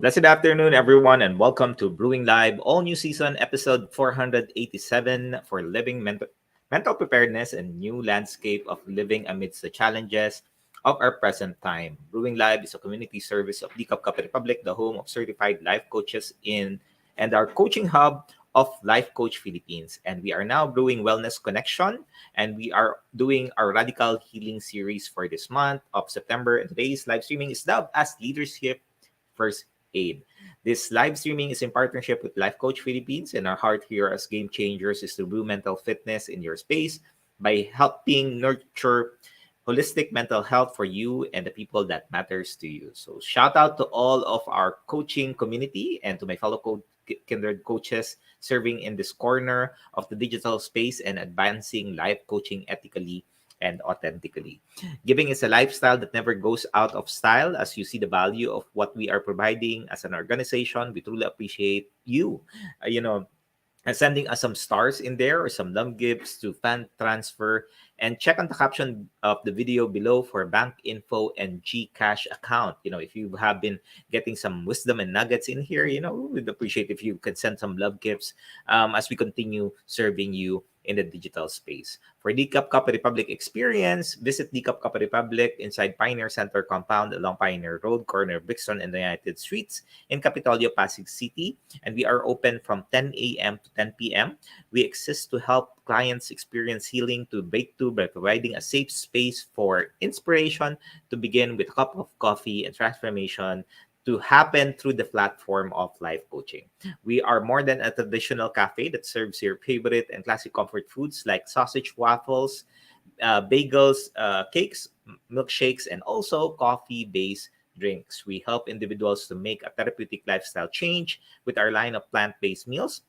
Blessed afternoon, everyone, and welcome to Brewing Live, all new season, episode 487 for living mental preparedness and new landscape of living amidst the challenges of our present time. Brewing Live is a community service of CACC Republic, the home of certified life coaches in and our coaching hub of Life Coach Philippines. And we are now brewing Wellness Connection, and we are doing our Radical Healing series for this month of September. And today's live streaming is dubbed as Leadership First Aid. This live streaming is in partnership with Life Coach Philippines, and our heart here as game changers is to brew mental fitness in your space by helping nurture holistic mental health for you and the people that matters to you. So shout out to all of our coaching community and to my fellow kindred coaches serving in this corner of the digital space and advancing life coaching ethically and authentically. Giving is a lifestyle that never goes out of style. As you see the value of what we are providing as an organization, we truly appreciate you. And sending us some stars in there or some love gifts to fan transfer. And check on the caption of the video below for bank info and GCash account. If you have been getting some wisdom and nuggets in here, we'd appreciate if you could send some love gifts as we continue serving you in the digital space. For CACC Republic experience, visit CACC Republic inside Pioneer Center compound along Pioneer Road, corner of Brixton and the United Streets in Capitolio, Pasig City. And we are open from 10 a.m. to 10 p.m. We exist to help clients experience healing to breakthrough by providing a safe space for inspiration to begin with a cup of coffee and transformation to happen through the platform of life coaching. We are more than a traditional cafe that serves your favorite and classic comfort foods like sausage waffles, bagels, cakes, milkshakes, and also coffee-based drinks. We help individuals to make a therapeutic lifestyle change with our line of plant-based meals,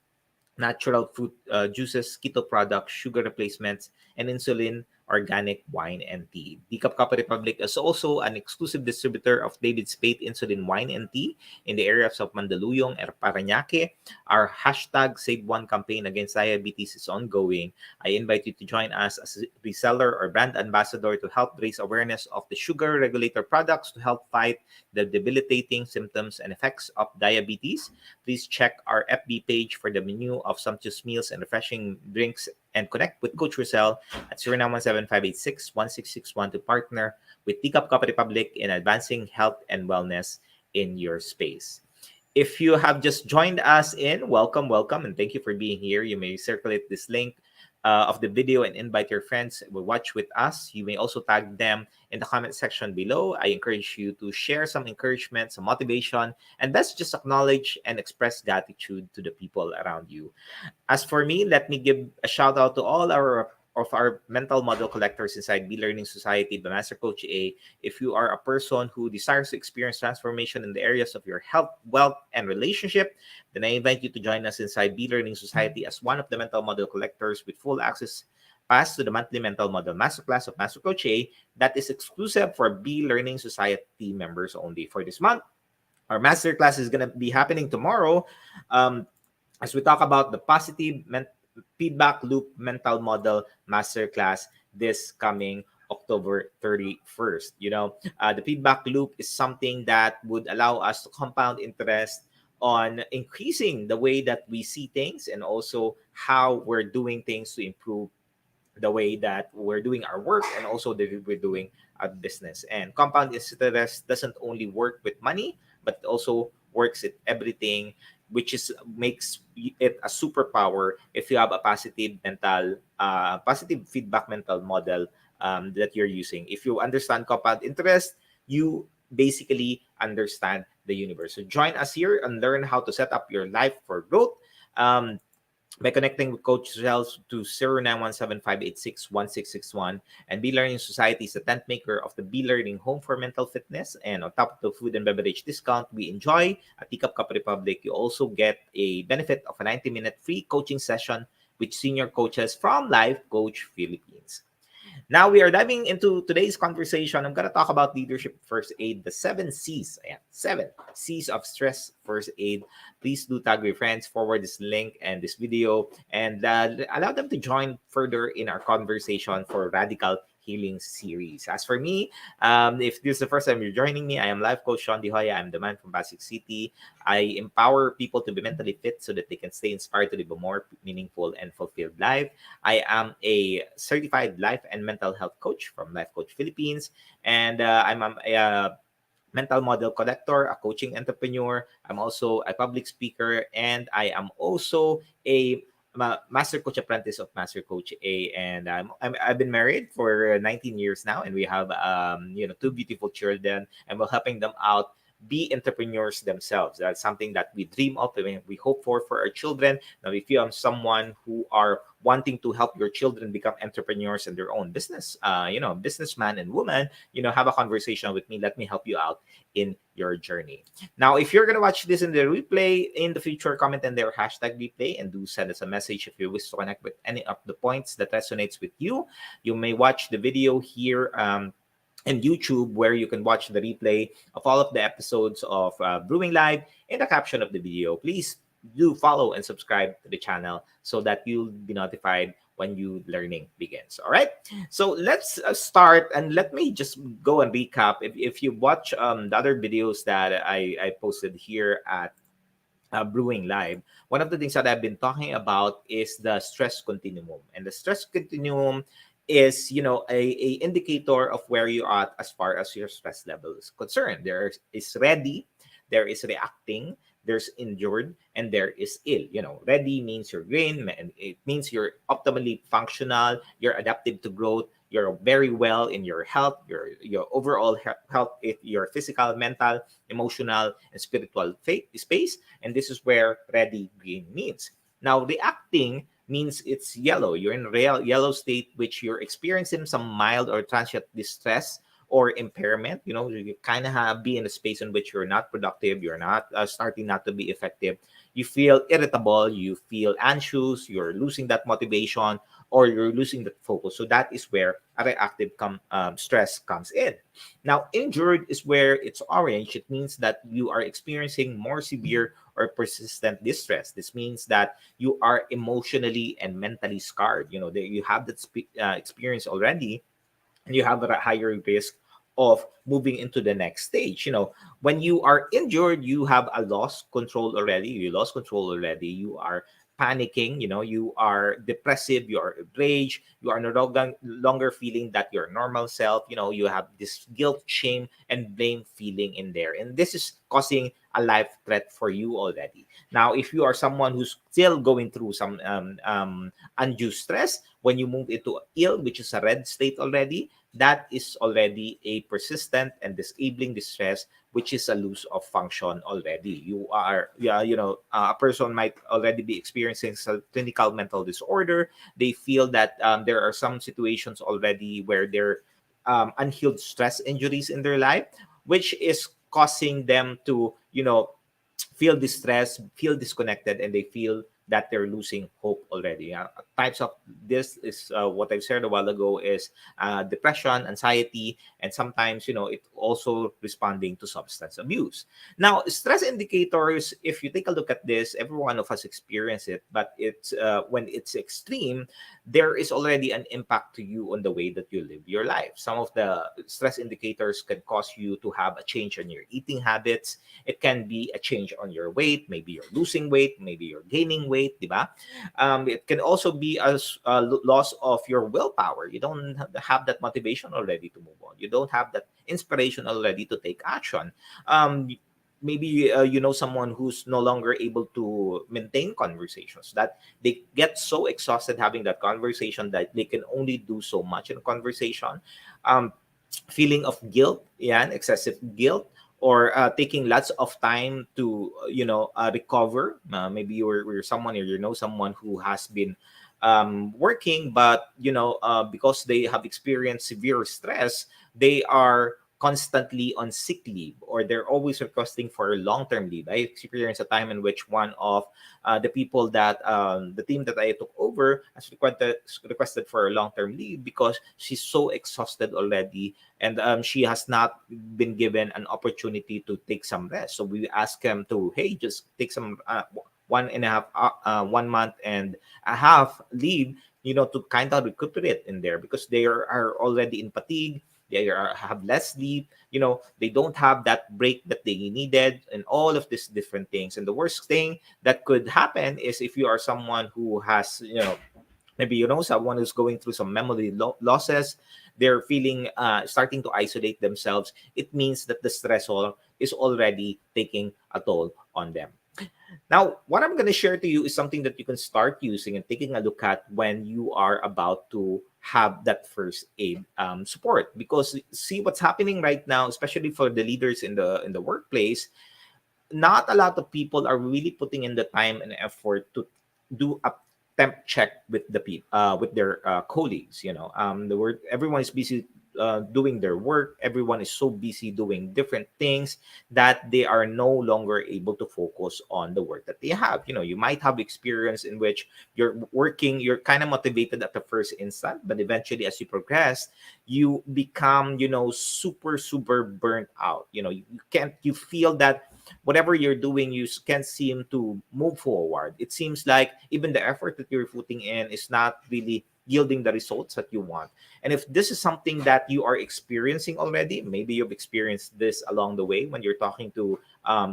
natural fruit juices, keto products, sugar replacements, and insulin organic wine and tea. CACC Republic is also an exclusive distributor of David Spade Insulin Wine and Tea in the areas of Mandaluyong and Parañaque. Our hashtag Save One campaign against diabetes is ongoing. I invite you to join us as a reseller or brand ambassador to help raise awareness of the sugar regulator products to help fight the debilitating symptoms and effects of diabetes. Please check our FB page for the menu of sumptuous meals and refreshing drinks and connect with Coach Rezzhel at 0917-586-1661 to partner with CACC Republic in advancing health and wellness in your space. If you have just joined us in, welcome, and thank you for being here. You may circulate this link of the video and invite your friends to watch with us. You may also tag them in the comment section below. I encourage you to share some encouragement, some motivation, and let's just acknowledge and express gratitude to the people around you. As for me, let me give a shout out to all of our mental model collectors inside Be Learning Society, the Master Coach A. If you are a person who desires to experience transformation in the areas of your health, wealth, and relationship, then I invite you to join us inside Be Learning Society as one of the mental model collectors with full access pass to the monthly mental model masterclass of Master Coach A that is exclusive for Be Learning Society members only. For this month, our masterclass is going to be happening tomorrow as we talk about the positive feedback loop mental model masterclass this coming October 31st. The feedback loop is something that would allow us to compound interest on increasing the way that we see things and also how we're doing things to improve the way that we're doing our work and also that we're doing our business. And compound interest doesn't only work with money, but it also works at everything, which is makes it a superpower if you have a positive feedback mental model that you're using. If you understand compound interest, you basically understand the universe. So join us here and learn how to set up your life for growth. By connecting with Coach Rezzhel to 0917-586-1661. And Be Learning Society is the tent maker of the Be Learning Home for Mental Fitness. And on top of the food and beverage discount we enjoy at CACC Republic, you also get a benefit of a 90-minute free coaching session with senior coaches from Life Coach Philippines. Now we are diving into today's conversation. I'm going to talk about leadership first aid, the 7 C's. Ayan, 7 C's of stress first aid. Please do tag your friends, forward this link and this video, and allow them to join further in our conversation for radical healing series. As for me, if this is the first time you're joining me, I am Life Coach Shaun. I'm the man from Pasig City. I empower people to be mentally fit so that they can stay inspired to live a more meaningful and fulfilled life. I am a certified life and mental health coach from Life Coach Philippines, and I'm a mental model collector, a coaching entrepreneur. I'm also a public speaker, and I am also a master coach apprentice of Master Coach A. And I've been married for 19 years now, and we have two beautiful children, and we're helping them out be entrepreneurs themselves. That's something that we dream of and we hope for our children. Now, if you are someone who are wanting to help your children become entrepreneurs in their own business, businessman and woman, have a conversation with me. Let me help you out in your journey. Now, if you're going to watch this in the replay in the future, comment in there hashtag replay and do send us a message if you wish to connect with any of the points that resonates with you. You may watch the video here and YouTube, where you can watch the replay of all of the episodes of Brewing Live. In the caption of the video, please do follow and subscribe to the channel so that you'll be notified when you learning begins. All right. So let's start, and let me just go and recap. If you watch the other videos that I posted here at Brewing Live, one of the things that I've been talking about is the stress continuum. And the stress continuum is, a indicator of where you're at as far as your stress level is concerned. There is ready, there is reacting, there's endured, and there is ill. Ready means you're green, and it means you're optimally functional, you're adaptive to growth, you're very well in your health, your overall health, your physical, mental, emotional, and spiritual space. And this is where ready green means. Now, reacting means it's yellow. You're in real yellow state, which you're experiencing some mild or transient distress or impairment. You kind of be in a space in which you're not productive, you're not starting not to be effective. You feel irritable, you feel anxious, you're losing that motivation, or you're losing that focus. So that is where a reactive stress comes in. Now, injured is where it's orange. It means that you are experiencing more severe or persistent distress. This means that you are emotionally and mentally scarred. That you have that experience already, and you have a higher risk of moving into the next stage. When you are injured, you have a lost control already. You lost control already. You are panicking. You are depressive. You are enraged. You are no longer feeling that your normal self. You have this guilt, shame, and blame feeling in there, and this is causing a life threat for you already. Now, if you are someone who's still going through some undue stress, when you move into ill, which is a red state already, that is already a persistent and disabling distress, which is a loss of function already. You are, a person might already be experiencing some clinical mental disorder. They feel that there are some situations already where there unhealed stress injuries in their life, which is causing them to, feel distressed, feel disconnected, and they feel that they're losing hope already. Types of this is what I've shared a while ago is depression, anxiety, and sometimes, it also responding to substance abuse. Now, stress indicators, if you take a look at this, every one of us experience it, but it's when it's extreme, there is already an impact to you on the way that you live your life. Some of the stress indicators can cause you to have a change in your eating habits. It can be a change on your weight. Maybe you're losing weight, maybe you're gaining weight, diba? It can also be a loss of your willpower. You don't have that motivation already to move on. You don't have that inspiration already to take action. Maybe someone who's no longer able to maintain conversations, that they get so exhausted having that conversation that they can only do so much in a conversation. Feeling of guilt, yeah, excessive guilt, or taking lots of time to recover. Maybe you're someone, or someone who has been working, but because they have experienced severe stress, they are constantly on sick leave, or they're always requesting for a long-term leave. I experienced a time in which one of the people that the team that I took over has requested for a long-term leave because she's so exhausted already, and she has not been given an opportunity to take some rest. So we asked him to, hey, just take some 1.5 1 month and a half leave to kind of recuperate in there, because they are already in fatigue. They have less sleep. They don't have that break that they needed, and all of these different things. And the worst thing that could happen is if you are someone who has, maybe someone who's going through some memory losses, they're feeling starting to isolate themselves. It means that the stressor is already taking a toll on them. Now, what I'm going to share to you is something that you can start using and taking a look at when you are about to have that first aid support. Because see what's happening right now, especially for the leaders in the workplace, not a lot of people are really putting in the time and effort to do a temp check with the people, with their colleagues. The word everyone is busy doing their work. Everyone is so busy doing different things that they are no longer able to focus on the work that they have. You might have experience in which you're working, you're kind of motivated at the first instant, but eventually as you progress, you become, super, super burnt out. You feel that whatever you're doing, you can't seem to move forward. It seems like even the effort that you're putting in is not really yielding the results that you want. And if this is something that you are experiencing already, maybe you've experienced this along the way when you're talking to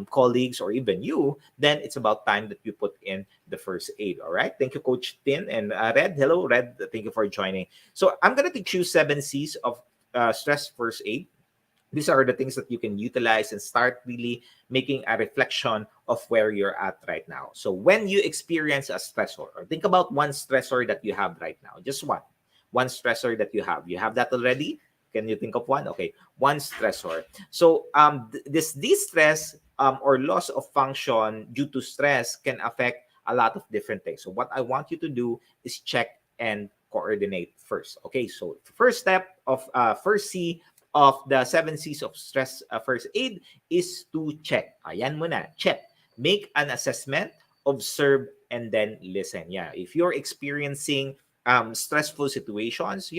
colleagues or even you, then it's about time that you put in the first aid. All right. Thank you, Coach Tin. And Red, hello, Red. Thank you for joining. So I'm going to teach you 7 C's of stress first aid. These are the things that you can utilize and start really making a reflection of where you're at right now. So when you experience a stressor, or think about one stressor that you have right now, just one stressor that you have that already. Can you think of one? Okay, one stressor. So this stress or loss of function due to stress can affect a lot of different things. So what I want you to do is check and coordinate first. Okay, so the first step of first C of the 7 C's of stress first aid is to check. Ayan muna, check. Make an assessment, observe, and then listen. Yeah, if you're experiencing stressful situations,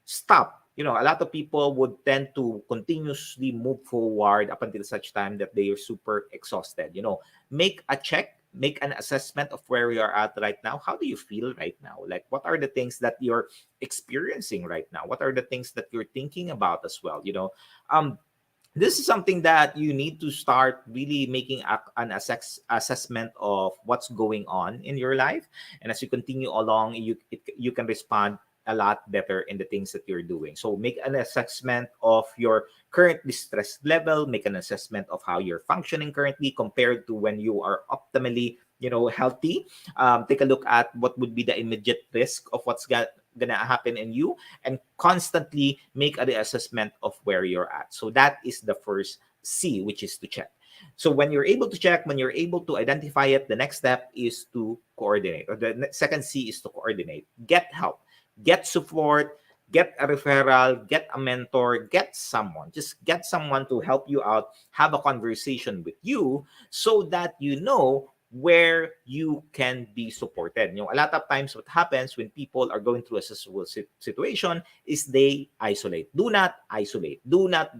stop. A lot of people would tend to continuously move forward up until such time that they are super exhausted. Make a check, make an assessment of where you are at right now. How do you feel right now? Like, what are the things that you're experiencing right now? What are the things that you're thinking about as well? Um, this is something that you need to start really making an assessment of what's going on in your life. And as you continue along, you can respond a lot better in the things that you're doing. So make an assessment of your current stress level, make an assessment of how you're functioning currently compared to when you are optimally, healthy. Take a look at what would be the immediate risk of what's gonna happen in you, and constantly make a reassessment of where you're at. So that is the first C, which is to check. So when you're able to check, when you're able to identify it, the next step is to coordinate. Or the second C is to coordinate. Get help, get support, get a referral, get a mentor, get someone. Just get someone to help you out, have a conversation with you so that you know where you can be supported. A lot of times what happens when people are going through a stressful situation is they isolate. Do not isolate. Do not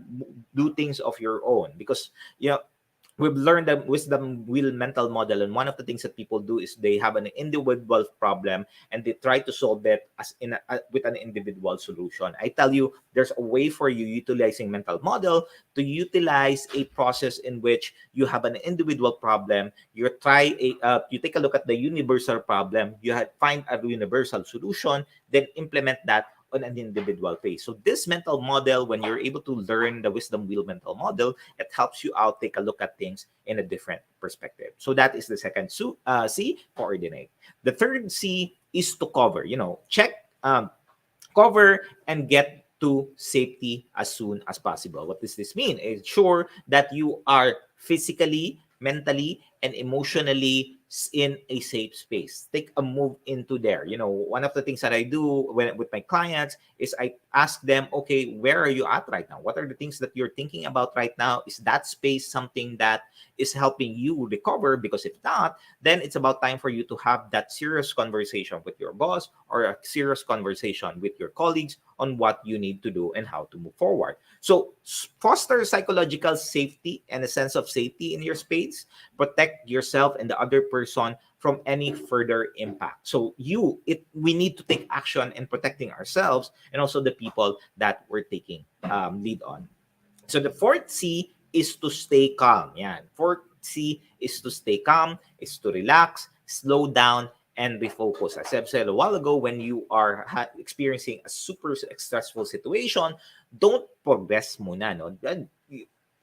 do things of your own, because we've learned the wisdom wheel mental model, and one of the things that people do is they have an individual problem and they try to solve it as with an individual solution. I tell you, there's a way for you utilizing mental model to utilize a process in which you have an individual problem. You take a look at the universal problem, find a universal solution, then implement that on an individual base. So this mental model, when you're able to learn the wisdom wheel mental model, it helps you out take a look at things in a different perspective. So that is the second C, coordinate. The third C is to cover. Check, cover, and get to safety as soon as possible. What does this mean? Ensure that you are physically, mentally, and emotionally in a safe space. Take a move into there. One of the things that I do with my clients is I ask them, okay, where are you at right now? What are the things that you're thinking about right now? Is that space something that is helping you recover? Because if not, then it's about time for you to have that serious conversation with your boss or a serious conversation with your colleagues on what you need to do and how to move forward. So foster psychological safety and a sense of safety in your space. Protect yourself and the other person from any further impact. So we need to take action in protecting ourselves and also the people that we're taking lead on. So the fourth C is to stay calm. Yeah. Fourth C is to stay calm, is to relax, slow down, and refocus. As I've said a while ago, when you are experiencing a super stressful situation, don't progress muna. No?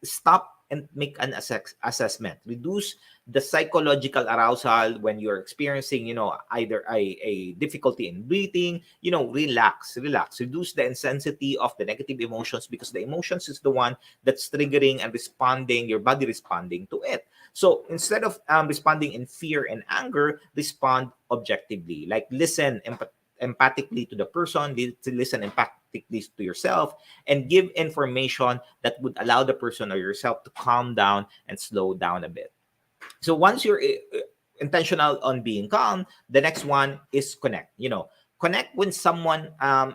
Stop and make an assessment. Reduce the psychological arousal when you're experiencing, either a difficulty in breathing. Relax. Reduce the intensity of the negative emotions, because the emotions is the one that's triggering and responding, your body responding to it. So instead of responding in fear and anger, respond objectively. Like listen empathically to the person, to listen empathically to yourself, and give information that would allow the person or yourself to calm down and slow down a bit. So once you're intentional on being calm, the next one is connect. Connect with someone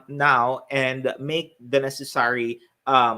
now, and make the necessary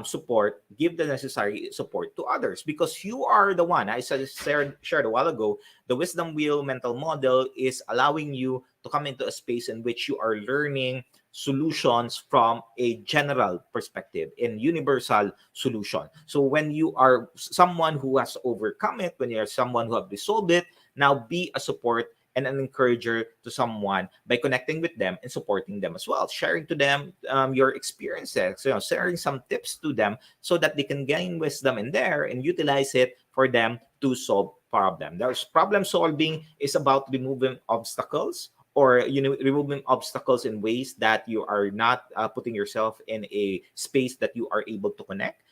support, give the necessary support to others, because you are the one. I shared a while ago, the wisdom wheel mental model is allowing you to come into a space in which you are learning solutions from a general perspective, in universal solution. So when you are someone who has overcome it, when you're someone who have resolved it, now be a support and an encourager to someone by connecting with them and supporting them as well, sharing to them your experiences, sharing some tips to them, so that they can gain wisdom in there and utilize it for them to solve problem. There's problem solving is about removing obstacles, or removing obstacles in ways that you are not putting yourself in a space that you are able to connect.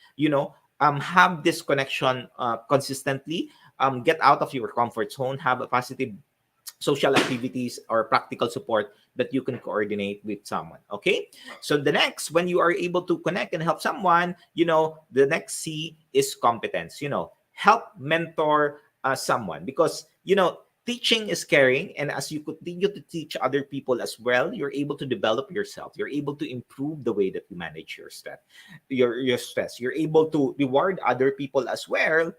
Have this connection consistently. Get out of your comfort zone. Have a positive social activities or practical support that you can coordinate with someone. Okay. So the next, when you are able to connect and help someone, the next C is competence. Help mentor someone, because teaching is caring, and as you continue to teach other people as well, you're able to develop yourself. You're able to improve the way that you manage your stress. Your stress. You're able to reward other people as well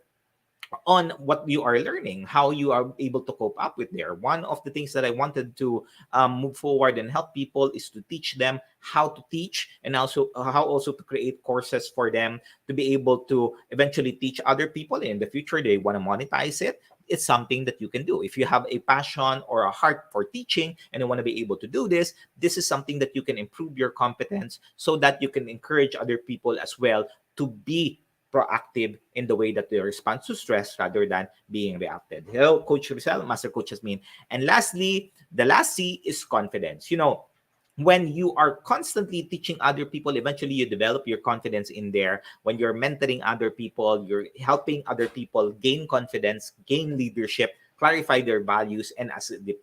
on what you are learning, how you are able to cope up with there. One of the things that I wanted to move forward and help people is to teach them how to teach, and also how also to create courses for them to be able to eventually teach other people. In the future, they want to monetize it. It's something that you can do. If you have a passion or a heart for teaching and you want to be able to do this, this is something that you can improve your competence, so that you can encourage other people as well to be proactive in the way that they respond to stress rather than being reactive. Hello, Coach Rezzhel, Master Coach Jasmine. And lastly, the last C is confidence. When you are constantly teaching other people, eventually you develop your confidence in there. When you're mentoring other people, you're helping other people gain confidence, gain leadership, clarify their values, and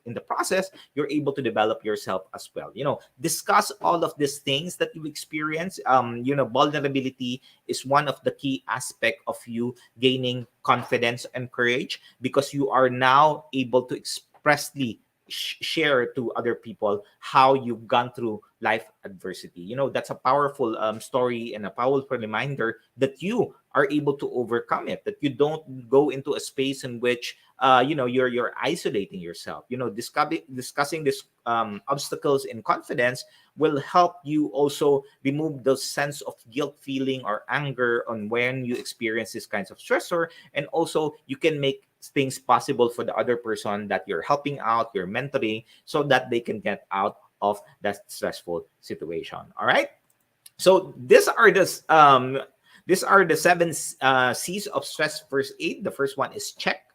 in the process, you're able to develop yourself as well. Discuss all of these things that you experience. Vulnerability is one of the key aspect of you gaining confidence and courage, because you are now able to expressly share to other people how you've gone through life adversity. That's a powerful story and a powerful reminder that you are able to overcome it, that you don't go into a space in which you're isolating yourself. Discussing this obstacles in confidence will help you also remove the sense of guilt feeling or anger on when you experience these kinds of stressor, and also you can make things possible for the other person that you're helping out, you're mentoring, so that they can get out of that stressful situation. All right. So these are the seven C's of stress first aid. The first one is check.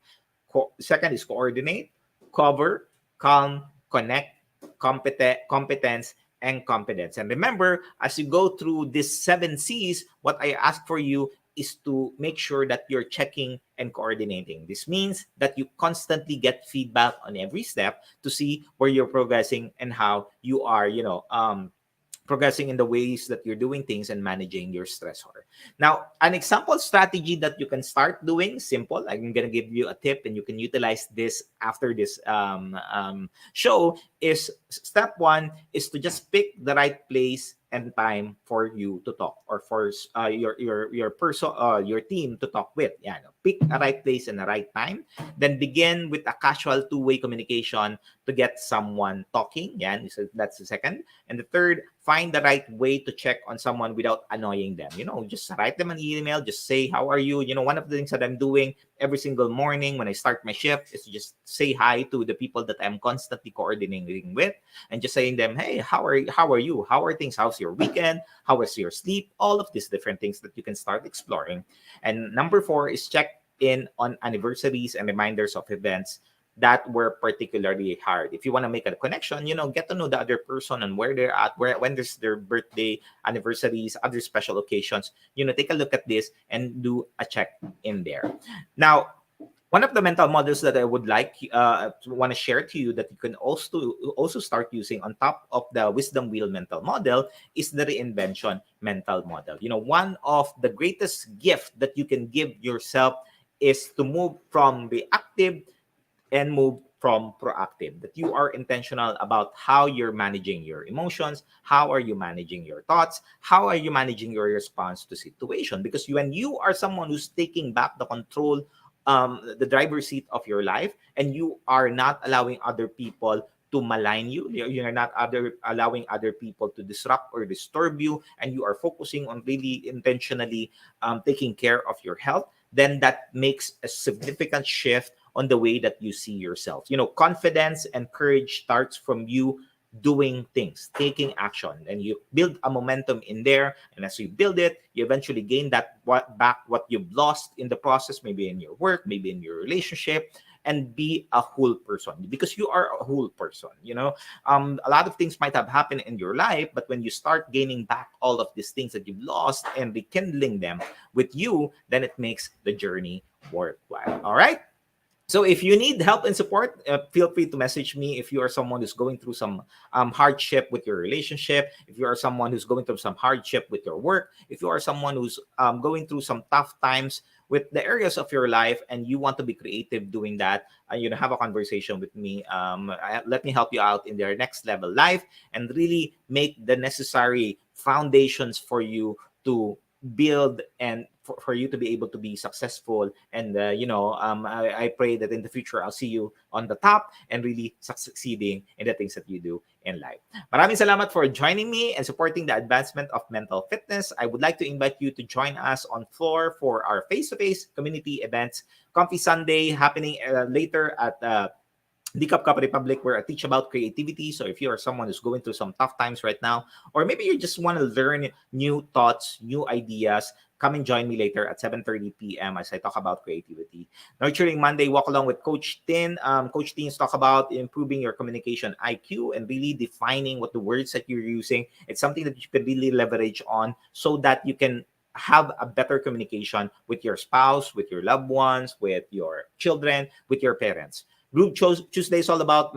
Second is coordinate, cover, calm, connect, competence, and competence. And remember, as you go through these seven C's, what I ask for you is to make sure that you're checking and coordinating. This means that you constantly get feedback on every step to see where you're progressing and how you are, progressing in the ways that you're doing things and managing your stressor. Now, an example strategy that you can start doing, simple. I'm going to give you a tip and you can utilize this after this show, is step one is to just pick the right place and time for you to talk, or for your person, your team to talk with. Yeah, no? Pick a right place and a right time. Then begin with a casual two-way communication to get someone talking. Yeah, so that's the second. And the third, find the right way to check on someone without annoying them. Just write them an email, just say, how are you? One of the things that I'm doing every single morning when I start my shift is to just say hi to the people that I'm constantly coordinating with, and just saying them, hey, how are you? How are things? How's your weekend? How was your sleep? All of these different things that you can start exploring. And number four is check in on anniversaries and reminders of events that were particularly hard. If you want to make a connection, get to know the other person and where they're at, when there's their birthday, anniversaries, other special occasions. Take a look at this and do a check in there. Now, one of the mental models that I would want to share to you, that you can also start using on top of the wisdom wheel mental model, is the reinvention mental model. One of the greatest gift that you can give yourself is to move from reactive and move from proactive. That you are intentional about how you're managing your emotions, how are you managing your thoughts, how are you managing your response to situation. Because when you are someone who's taking back the control, the driver's seat of your life, and you are not allowing other people to malign you, you're not allowing other people to disrupt or disturb you, and you are focusing on really intentionally taking care of your health, then that makes a significant shift on the way that you see yourself. Confidence and courage starts from you doing things, taking action, and you build a momentum in there. And as you build it, you eventually gain back what you've lost in the process, maybe in your work, maybe in your relationship, and be a whole person, because you are a whole person. A lot of things might have happened in your life, but when you start gaining back all of these things that you've lost and rekindling them with you, then it makes the journey worthwhile. All right. So if you need help and support, feel free to message me. If you are someone who's going through some hardship with your relationship, if you are someone who's going through some hardship with your work, if you are someone who's going through some tough times with the areas of your life, and you want to be creative doing that, have a conversation with me. Let me help you out in their next level life, and really make the necessary foundations for you to build, and for you to be able to be successful. And I pray that in the future I'll see you on the top and really succeeding in the things that you do in life. Maraming salamat for joining me and supporting the advancement of mental fitness. I would like to invite you to join us on floor for our face-to-face community events, Coffee Sunday, happening later at Cup Republic, where I teach about creativity. So if you are someone who's going through some tough times right now, or maybe you just want to learn new thoughts, new ideas, come and join me later at 7:30 p.m. as I talk about creativity. Nurturing Monday, walk along with Coach Tin. Coach Tin's talk about improving your communication IQ and really defining what the words that you're using. It's something that you can really leverage on, so that you can have a better communication with your spouse, with your loved ones, with your children, with your parents. Group Tuesday is all about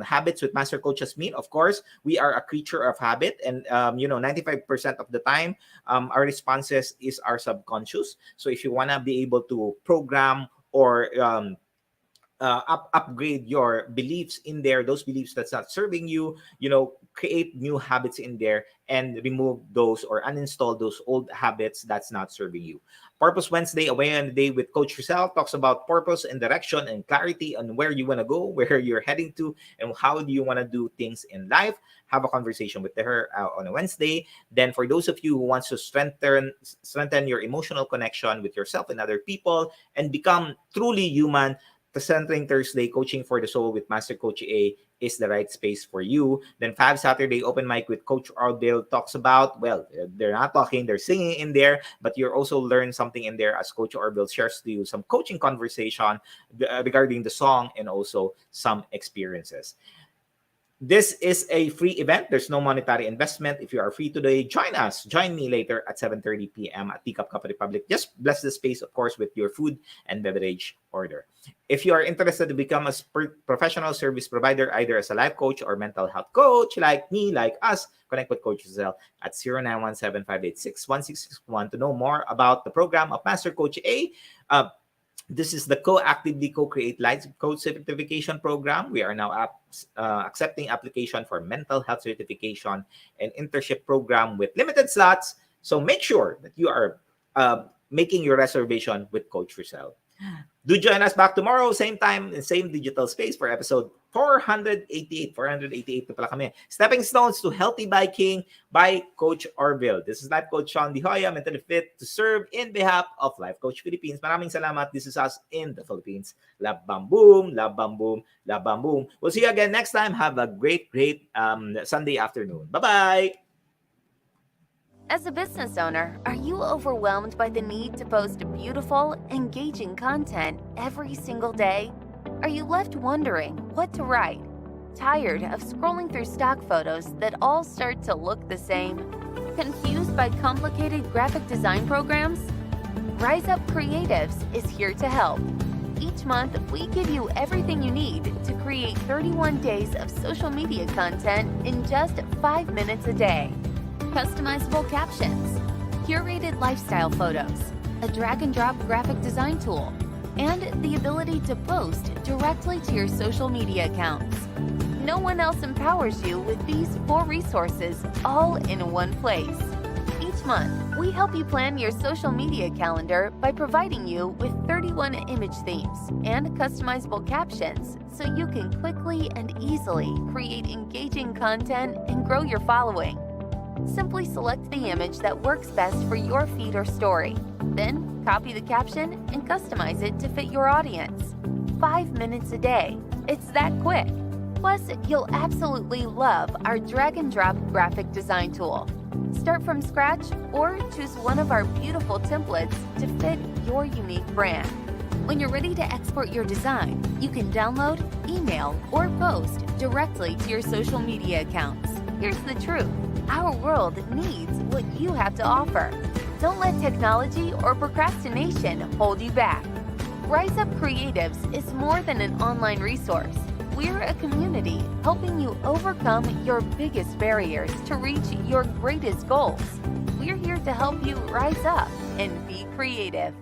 habits with Master Coach Asmin. Of course, we are a creature of habit, and 95% of the time, our responses is our subconscious. So if you want to be able to program or upgrade your beliefs in there, those beliefs that's not serving you, create new habits in there, and remove those or uninstall those old habits that's not serving you. Purpose Wednesday, Away on the Day with Coach Rezzhel, talks about purpose and direction and clarity on where you want to go, where you're heading to, and how do you want to do things in life. Have a conversation with her on a Wednesday. Then for those of you who wants to strengthen your emotional connection with yourself and other people and become truly human, the Centering Thursday, Coaching for the Soul with Master Coach A is the right space for you. Then Fab Saturday, Open Mic with Coach Arbel talks about, well, they're not talking, they're singing in there, but you're also learn something in there as Coach Arbel shares to you some coaching conversation regarding the song and also some experiences. This is a free event. There's no monetary investment. If you are free today, join us. Join me later at 7:30 p.m. at Cup Republic. Just bless the space, of course, with your food and beverage order. If you are interested to become a professional service provider, either as a life coach or mental health coach, like me, like us, connect with Coach Rezzhel at 0917-586-1661 to know more about the program of Master Coach A. This is the Co-Actively Co-Create Life Coach Certification Program. We are now accepting application for mental health certification and internship program with limited slots. So make sure that you are making your reservation with Coach Rezzhel. Do join us back tomorrow, same time and same digital space for episode 488. 488 na pala kami. Stepping Stones to Healthy Biking by Coach Orville. This is Life Coach Shaun, Joya, mentally fit to serve in behalf of Life Coach Philippines. Maraming salamat. This is us in the Philippines. Love bam boom, love bam boom, love bam boom. We'll see you again next time. Have a great Sunday afternoon. Bye-bye. As a business owner, are you overwhelmed by the need to post beautiful, engaging content every single day? Are you left wondering what to write? Tired of scrolling through stock photos that all start to look the same? Confused by complicated graphic design programs? Rise Up Creatives is here to help. Each month, we give you everything you need to create 31 days of social media content in just 5 minutes a day. Customizable captions, curated lifestyle photos, a drag-and-drop graphic design tool, and the ability to post directly to your social media accounts. No one else empowers you with these 4 resources all in one place. Each month, we help you plan your social media calendar by providing you with 31 image themes and customizable captions so you can quickly and easily create engaging content and grow your following. Simply select the image that works best for your feed or story. Then, copy the caption and customize it to fit your audience. 5 minutes a day. It's that quick. Plus, you'll absolutely love our drag-and-drop graphic design tool. Start from scratch or choose one of our beautiful templates to fit your unique brand. When you're ready to export your design, you can download, email, or post directly to your social media accounts. Here's the truth. Our world needs what you have to offer. Don't let technology or procrastination hold you back. Rise Up Creatives is more than an online resource. We're a community helping you overcome your biggest barriers to reach your greatest goals. We're here to help you rise up and be creative.